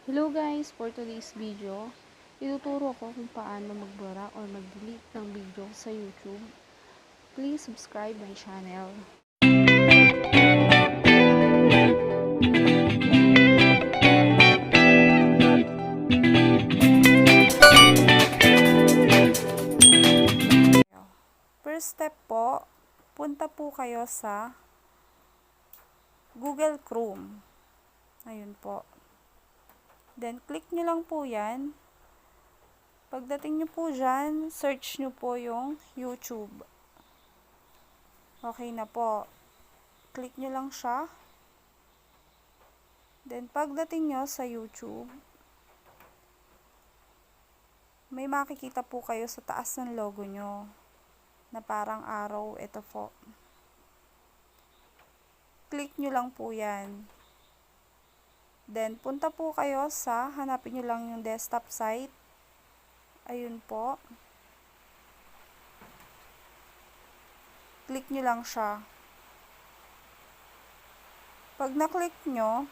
Hello guys, for today's video, ituturo ko kung paano magbura or mag-delete ng video sa YouTube. Please subscribe my channel. First step po, punta po kayo sa Google Chrome. Ayun po. Then, click nyo lang po yan. Pagdating nyo po dyan, search nyo po yung YouTube. Okay na po. Click nyo lang siya. Then, pagdating nyo sa YouTube, may makikita po kayo sa taas ng logo nyo na parang arrow. Ito po. Click nyo lang po yan. Then, punta po kayo sa, hanapin nyo lang yung desktop site. Ayun po. Click nyo lang siya. Pag na-click nyo,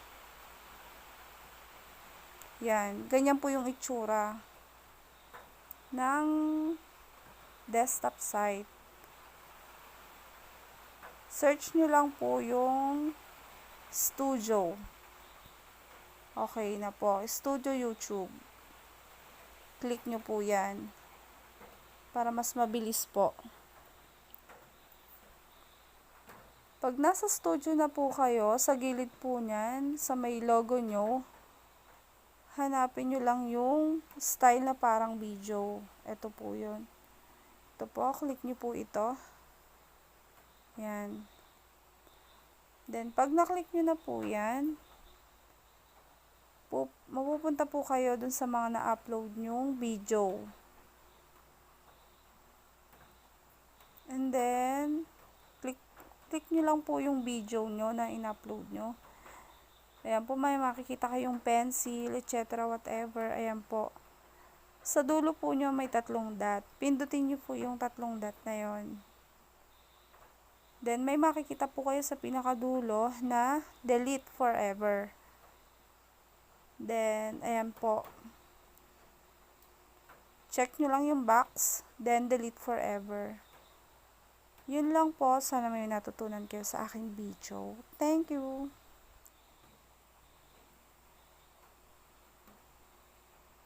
yan, ganyan po yung itsura ng desktop site. Search nyo lang po yung studio. Okay na po. Studio YouTube. Click nyo po yan. Para mas mabilis po. Pag nasa studio na po kayo, sa gilid po nyan, sa may logo nyo, hanapin nyo lang yung style na parang video. Ito po yun. Ito po. Click nyo po ito. Yan. Then, pag na-click nyo na po yan, mapupunta po kayo dun sa mga na-upload nyong video. And then, click nyo lang po yung video nyo na in-upload nyo. Ayan po, may makikita kayong pencil, etc. whatever. Ayan po. Sa dulo po nyo may 3 dot. Pindutin nyo po yung 3 dot na yon. Then, may makikita po kayo sa pinakadulo na delete forever. Then, ayan po. Check nyo lang yung box. Then, delete forever. Yun lang po. Sana may natutunan kayo sa aking video. Thank you!